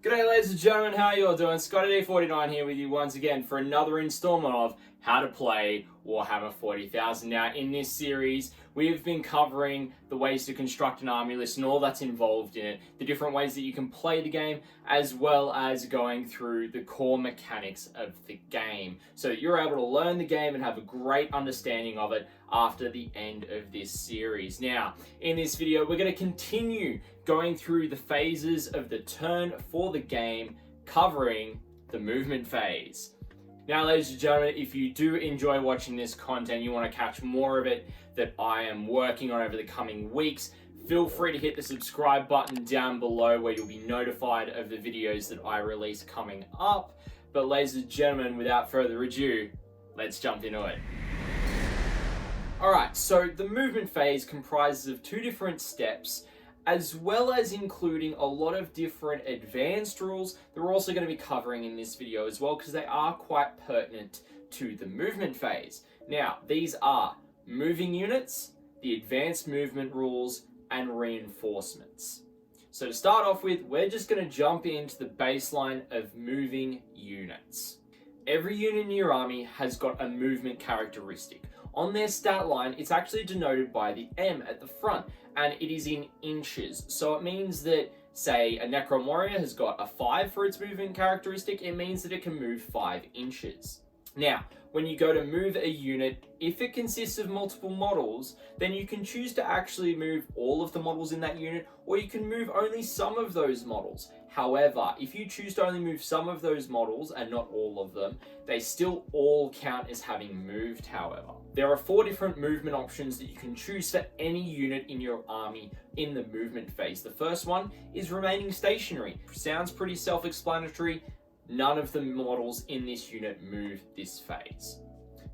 G'day ladies and gentlemen, how you all doing? ScottyD49 here with you once again for another installment of How to Play Warhammer 40,000. Now in this series, we've been covering the ways to construct an army list and all that's involved in it, the different ways that you can play the game, as well as going through the core mechanics of the game, so that you're able to learn the game and have a great understanding of it after the end of this series. Now, in this video, we're going to continue going through the phases of the turn for the game, covering the movement phase. Now, ladies and gentlemen, if you do enjoy watching this content, you want to catch more of it that I am working on over the coming weeks, feel free to hit the subscribe button down below where you'll be notified of the videos that I release coming up. But ladies and gentlemen, without further ado, let's jump into it. Alright, so the movement phase comprises of two different steps, as well as including a lot of different advanced rules that we're also going to be covering in this video as well, because they are quite pertinent to the movement phase. Now, these are moving units, the advanced movement rules, and reinforcements. So to start off with, we're just going to jump into the baseline of moving units. Every unit in your army has got a movement characteristic. On their stat line, it's actually denoted by the M at the front, and it is in inches. So it means that, say, a Necron Warrior has got a 5 for its movement characteristic, it means that it can move 5 inches. Now, when you go to move a unit, if it consists of multiple models, then you can choose to actually move all of the models in that unit, or you can move only some of those models. However, if you choose to only move some of those models and not all of them, they still all count as having moved, however. There are 4 different movement options that you can choose for any unit in your army in the movement phase. The first one is remaining stationary. Sounds pretty self-explanatory. None of the models in this unit move this phase.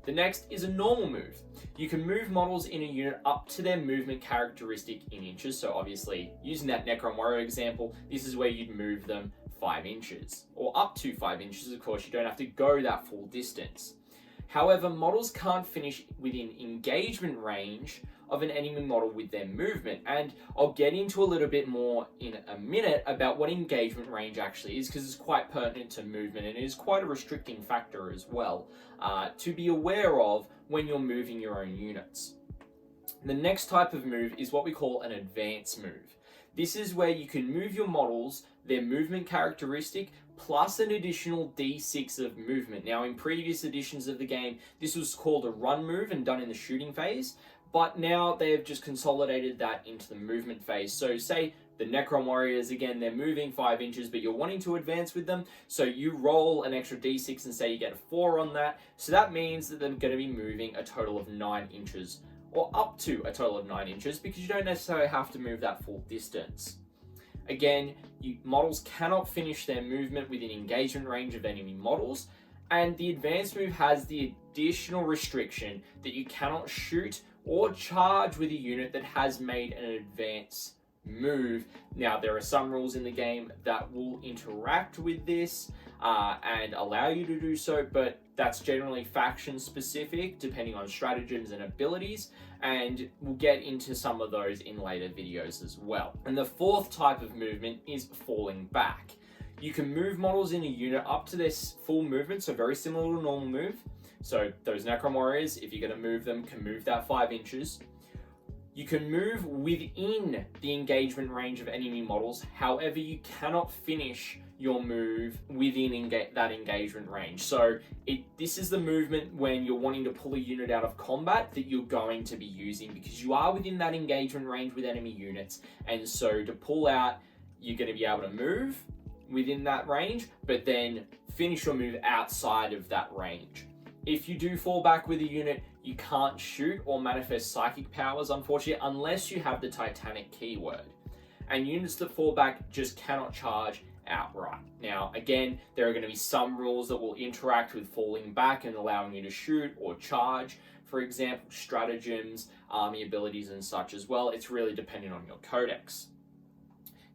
The next is a normal move. You can move models in a unit up to their movement characteristic in inches. So obviously, using that Necron Warrior example, this is where you'd move them 5 inches. Or up to 5 inches, of course, you don't have to go that full distance. However, models can't finish within engagement range of an enemy model with their movement, and I'll get into a little bit more in a minute about what engagement range actually is, because it's quite pertinent to movement and it is quite a restricting factor as well to be aware of when you're moving your own units. The next type of move is what we call an advanced move. This is where you can move your models, their movement characteristic, plus an additional D6 of movement. Now, in previous editions of the game, this was called a run move and done in the shooting phase, but now they have just consolidated that into the movement phase. So say the Necron Warriors, again, they're moving 5 inches, but you're wanting to advance with them, so you roll an extra D6 and say you get a 4 on that. So that means that they're going to be moving a total of 9 inches, or up to a total of 9 inches, because you don't necessarily have to move that full distance. Again, models cannot finish their movement within engagement range of enemy models, and the advanced move has the additional restriction that you cannot shoot or charge with a unit that has made an advance move. Now, there are some rules in the game that will interact with this and allow you to do so, but that's generally faction specific depending on stratagems and abilities, and we'll get into some of those in later videos as well. And the fourth type of movement is falling back. You can move models in a unit up to their full movement, so very similar to a normal move. So those Necron Warriors, if you're going to move them, can move that 5 inches. You can move within the engagement range of enemy models. However, you cannot finish your move within that engagement range. So this is the movement when you're wanting to pull a unit out of combat that you're going to be using, because you are within that engagement range with enemy units. And so to pull out, you're going to be able to move within that range, but then finish your move outside of that range. If you do fall back with a unit, you can't shoot or manifest psychic powers, unfortunately, unless you have the Titanic keyword. And units that fall back just cannot charge outright. Now, again, there are going to be some rules that will interact with falling back and allowing you to shoot or charge. For example, stratagems, army abilities, and such as well. It's really dependent on your codex.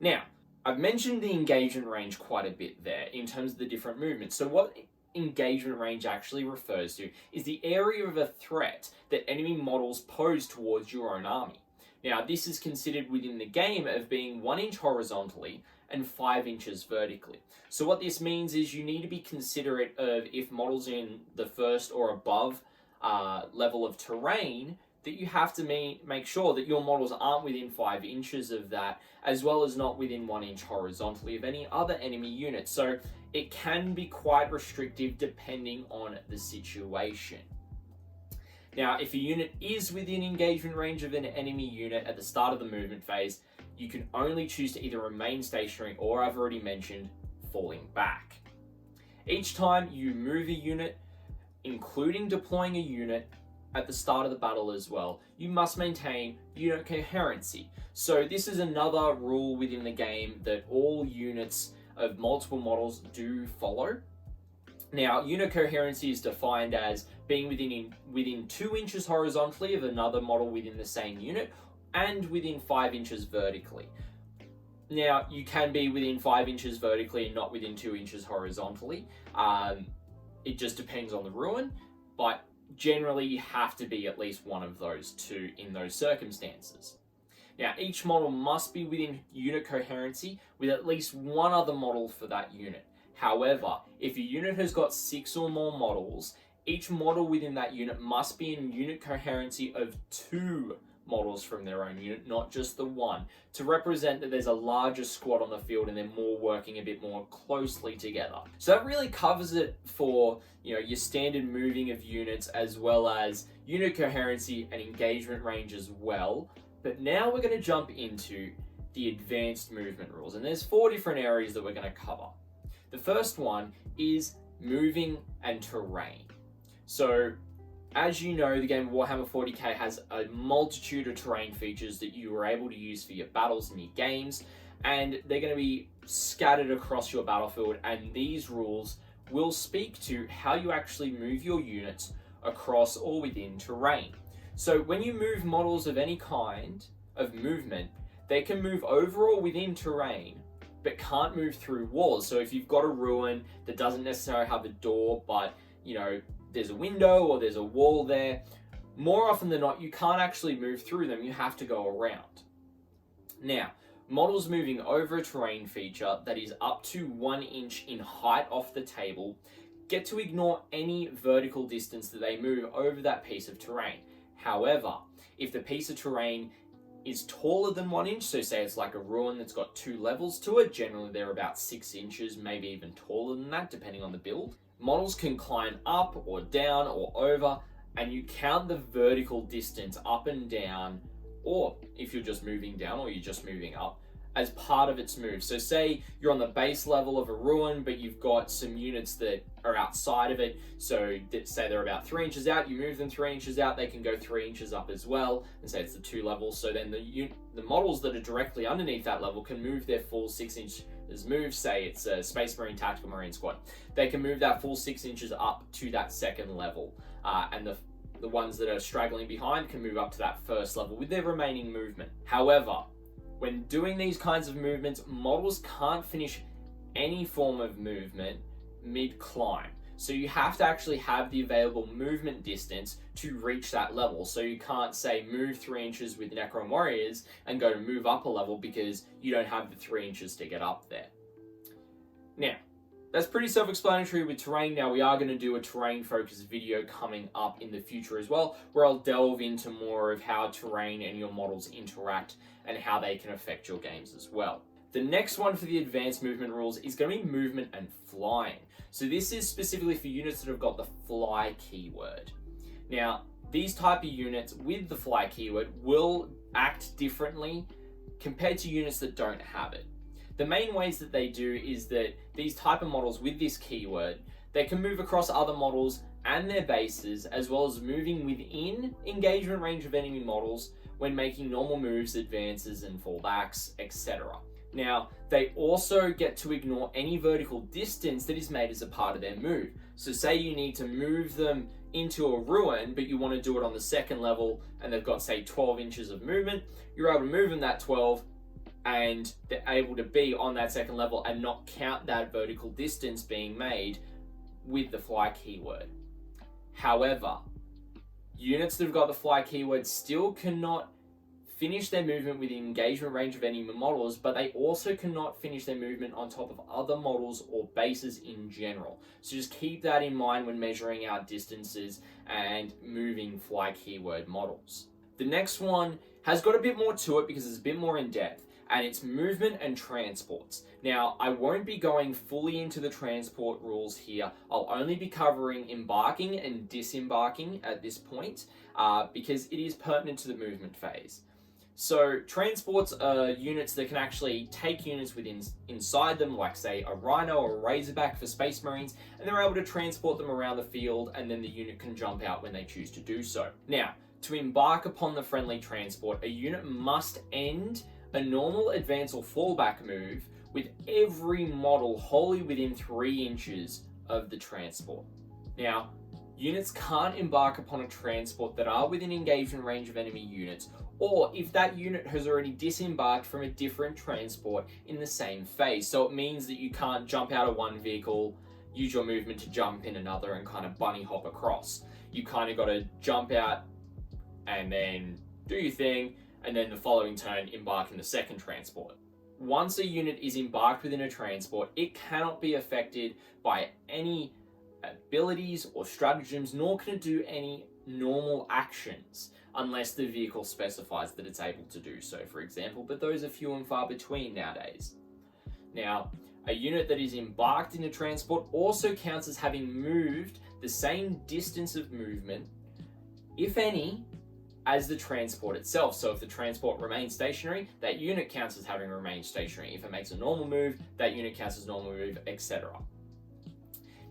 Now, I've mentioned the engagement range quite a bit there in terms of the different movements. So what engagement range actually refers to is the area of a threat that enemy models pose towards your own army. Now, this is considered within the game of being 1 inch horizontally and 5 inches vertically. So what this means is you need to be considerate of if models in the first or above level of terrain, that you have to make sure that your models aren't within 5 inches of that, as well as not within 1 inch horizontally of any other enemy unit. So it can be quite restrictive depending on the situation. Now, if a unit is within engagement range of an enemy unit at the start of the movement phase, you can only choose to either remain stationary or, I've already mentioned, falling back. Each time you move a unit, including deploying a unit, at the start of the battle as well, you must maintain unit coherency. So this is another rule within the game that all units of multiple models do follow. Now, unit coherency is defined as being within 2 inches horizontally of another model within the same unit and within 5 inches vertically. Now, you can be within 5 inches vertically and not within 2 inches horizontally. It just depends on the ruin, but generally you have to be at least one of those two in those circumstances. Now, each model must be within unit coherency with at least one other model for that unit. However, if a unit has got 6 or more models, each model within that unit must be in unit coherency of 2 models from their own unit, not just the one, to represent that there's a larger squad on the field and they're more working a bit more closely together. So that really covers it for, your standard moving of units, as well as unit coherency and engagement range as well. But now we're going to jump into the advanced movement rules, and there's 4 different areas that we're going to cover. The first one is moving and terrain. So, as you know, the game Warhammer 40k has a multitude of terrain features that you are able to use for your battles and your games, and they're going to be scattered across your battlefield, and these rules will speak to how you actually move your units across or within terrain. So when you move models of any kind of movement, they can move over or within terrain, but can't move through walls. So if you've got a ruin that doesn't necessarily have a door, but there's a window or there's a wall there, more often than not, you can't actually move through them. You have to go around. Now, models moving over a terrain feature that is up to 1 inch in height off the table get to ignore any vertical distance that they move over that piece of terrain. However, if the piece of terrain is taller than 1 inch, so say it's like a ruin that's got 2 levels to it, generally they're about 6 inches, maybe even taller than that, depending on the build. Models can climb up or down or over, and you count the vertical distance up and down, or if you're just moving down or you're just moving up, as part of its move. So say you're on the base level of a ruin, but you've got some units that are outside of it. So say they're about 3 inches out, you move them 3 inches out, they can go 3 inches up as well, and say it's the 2 levels. So then the models that are directly underneath that level can move their full 6 inches move. Say it's a Space Marine Tactical Marine Squad. They can move that full 6 inches up to that second level. And the ones that are straggling behind can move up to that first level with their remaining movement. However, when doing these kinds of movements, models can't finish any form of movement mid-climb. So you have to actually have the available movement distance to reach that level. So you can't say move 3 inches with Necron Warriors and go to move up a level because you don't have the 3 inches to get up there. Now, that's pretty self-explanatory with terrain. Now we are going to do a terrain-focused video coming up in the future as well, where I'll delve into more of how terrain and your models interact and how they can affect your games as well. The next one for the advanced movement rules is going to be movement and flying. So this is specifically for units that have got the fly keyword. Now, these type of units with the fly keyword will act differently compared to units that don't have it. The main ways that they do is that these type of models with this keyword, they can move across other models and their bases, as well as moving within engagement range of enemy models when making normal moves, advances, and fallbacks, etc. Now, they also get to ignore any vertical distance that is made as a part of their move. So say you need to move them into a ruin, but you want to do it on the second level, and they've got, say, 12 inches of movement, you're able to move them that 12, and they're able to be on that second level and not count that vertical distance being made with the fly keyword. However, units that have got the fly keyword still cannot finish their movement within engagement range of enemy models, but they also cannot finish their movement on top of other models or bases in general. So just keep that in mind when measuring out distances and moving fly keyword models. The next one has got a bit more to it because it's a bit more in depth, and it's movement and transports. Now, I won't be going fully into the transport rules here. I'll only be covering embarking and disembarking at this point because it is pertinent to the movement phase. So transports are units that can actually take units inside them, like say a Rhino or a Razorback for Space Marines, and they're able to transport them around the field, and then the unit can jump out when they choose to do so. Now, to embark upon the friendly transport, a unit must end a normal advance or fallback move with every model wholly within 3 inches of the transport. Now, units can't embark upon a transport that are within engagement range of enemy units, or if that unit has already disembarked from a different transport in the same phase. So it means that you can't jump out of one vehicle, use your movement to jump in another and kind of bunny hop across. You kind of got to jump out and then do your thing, and then the following turn embark in the second transport. Once a unit is embarked within a transport, it cannot be affected by any abilities or stratagems, nor can it do any normal actions unless the vehicle specifies that it's able to do so, for example, but those are few and far between nowadays. Now, a unit that is embarked in a transport also counts as having moved the same distance of movement, if any, as the transport itself. So if the transport remains stationary, that unit counts as having remained stationary. If it makes a normal move, that unit counts as normal move, etc.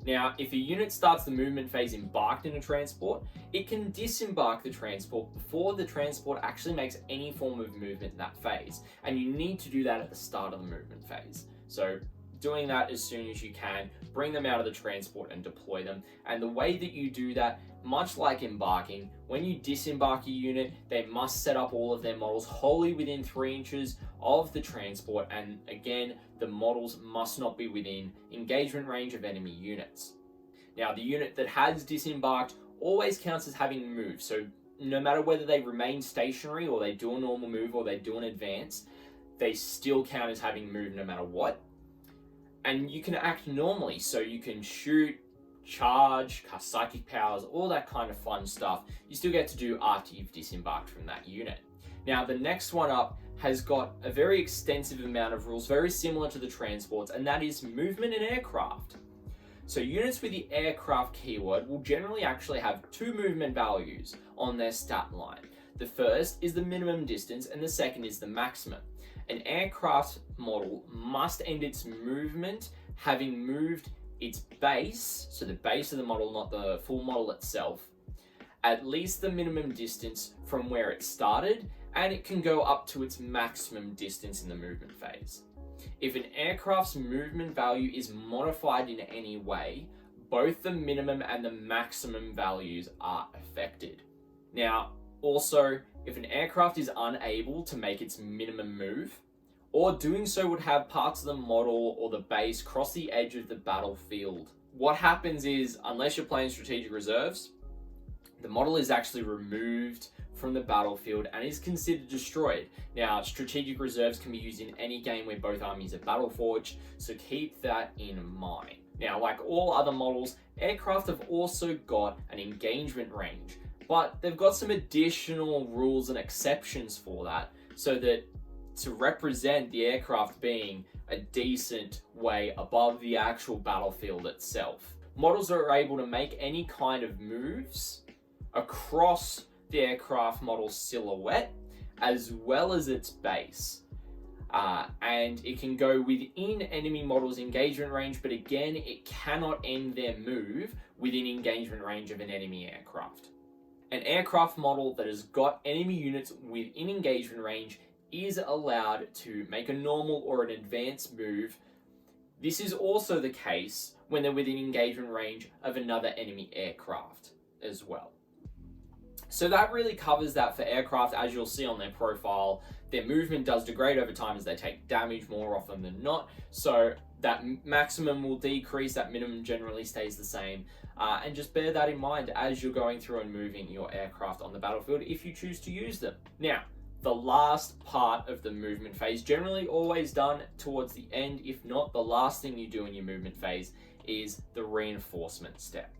Now, if a unit starts the movement phase embarked in a transport, it can disembark the transport before the transport actually makes any form of movement in that phase. And you need to do that at the start of the movement phase. So doing that as soon as you can, bring them out of the transport and deploy them. And the way that you do that, much like embarking, when you disembark a unit, they must set up all of their models wholly within 3 inches of the transport, and again, the models must not be within engagement range of enemy units. Now, the unit that has disembarked always counts as having moved, so no matter whether they remain stationary or they do a normal move or they do an advance, they still count as having moved no matter what. And you can act normally, so you can shoot, charge, cast psychic powers, all that kind of fun stuff. You still get to do after you've disembarked from that unit. Now, the next one up has got a very extensive amount of rules, very similar to the transports, and that is movement and aircraft. So units with the aircraft keyword will generally actually have 2 movement values on their stat line. The first is the minimum distance and the second is the maximum. An aircraft model must end its movement having moved its base, so the base of the model, not the full model itself, at least the minimum distance from where it started, and it can go up to its maximum distance in the movement phase. If an aircraft's movement value is modified in any way, both the minimum and the maximum values are affected. Now, also, if an aircraft is unable to make its minimum move, or doing so would have parts of the model or the base cross the edge of the battlefield, what happens is, unless you're playing strategic reserves, the model is actually removed from the battlefield and is considered destroyed. Now, strategic reserves can be used in any game where both armies are battleforged, so keep that in mind. Now, like all other models, aircraft have also got an engagement range, but they've got some additional rules and exceptions for that, so that to represent the aircraft being a decent way above the actual battlefield itself. Models are able to make any kind of moves across the aircraft model's silhouette as well as its base. And it can go within enemy models' engagement range, but again, it cannot end their move within engagement range of an enemy aircraft. An aircraft model that has got enemy units within engagement range is allowed to make a normal or an advanced move. This is also the case when they're within engagement range of another enemy aircraft as well. So that really covers that for aircraft. As you'll see on their profile, their movement does degrade over time as they take damage more often than not. So that maximum will decrease, that minimum generally stays the same. And just bear that in mind as you're going through and moving your aircraft on the battlefield if you choose to use them. Now, the last part of the movement phase, generally always done towards the end, if not the last thing you do in your movement phase, is the reinforcement step.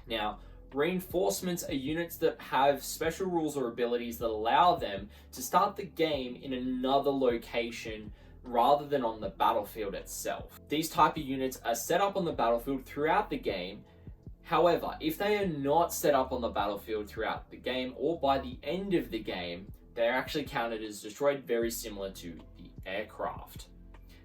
Now, reinforcements are units that have special rules or abilities that allow them to start the game in another location rather than on the battlefield itself. These type of units are set up on the battlefield throughout the game. However, if they are not set up on the battlefield throughout the game or by the end of the game, they're actually counted as destroyed, very similar to the aircraft.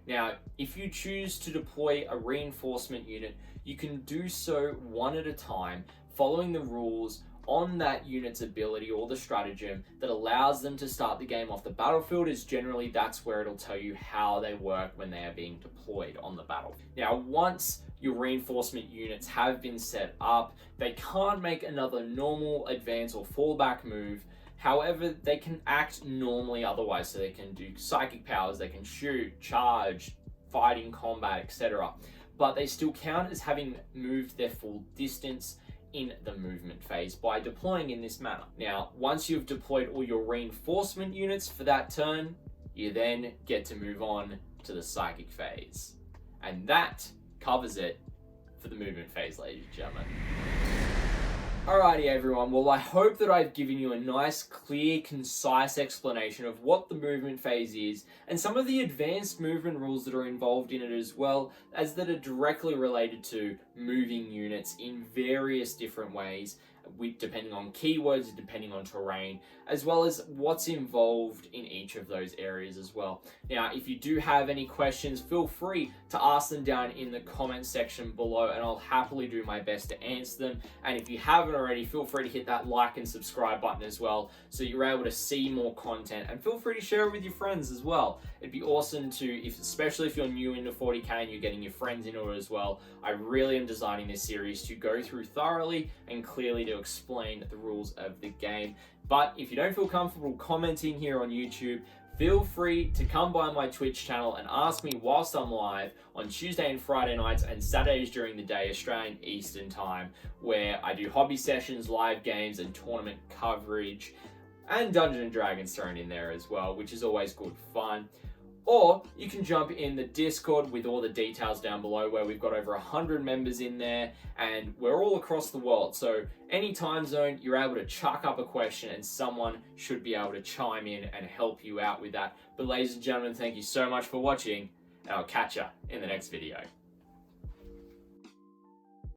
Now, if you choose to deploy a reinforcement unit, you can do so one at a time, following the rules on that unit's ability or the stratagem that allows them to start the game off the battlefield, as generally that's where it'll tell you how they work when they are being deployed on the battlefield. Now, once your reinforcement units have been set up, they can't make another normal advance or fallback move. However, they can act normally otherwise, so they can do psychic powers, they can shoot, charge, fight in combat, etc. But they still count as having moved their full distance in the movement phase by deploying in this manner. Now, once you've deployed all your reinforcement units for that turn, you then get to move on to the psychic phase. And that covers it for the movement phase, ladies and gentlemen. Alrighty everyone, well I hope that I've given you a nice, clear, concise explanation of what the movement phase is and some of the advanced movement rules that are involved in it, as well as that are directly related to moving units in various different ways, depending on keywords, depending on terrain, as well as what's involved in each of those areas as well. Now, if you do have any questions, feel free to ask them down in the comment section below and I'll happily do my best to answer them. And if you haven't already, feel free to hit that like and subscribe button as well so you're able to see more content, and feel free to share it with your friends as well. It'd be awesome to, especially if you're new into 40k and you're getting your friends into it as well. I really am designing this series to go through thoroughly and clearly to explain the rules of the game. But if you don't feel comfortable commenting here on YouTube, feel free to come by my Twitch channel and ask me whilst I'm live on Tuesday and Friday nights and Saturdays during the day, Australian Eastern Time, where I do hobby sessions, live games and tournament coverage, and Dungeons & Dragons thrown in there as well, which is always good fun. Or you can jump in the Discord with all the details down below, where we've got over 100 members in there and we're all across the world. So any time zone, you're able to chuck up a question and someone should be able to chime in and help you out with that. But ladies and gentlemen, thank you so much for watching and I'll catch you in the next video.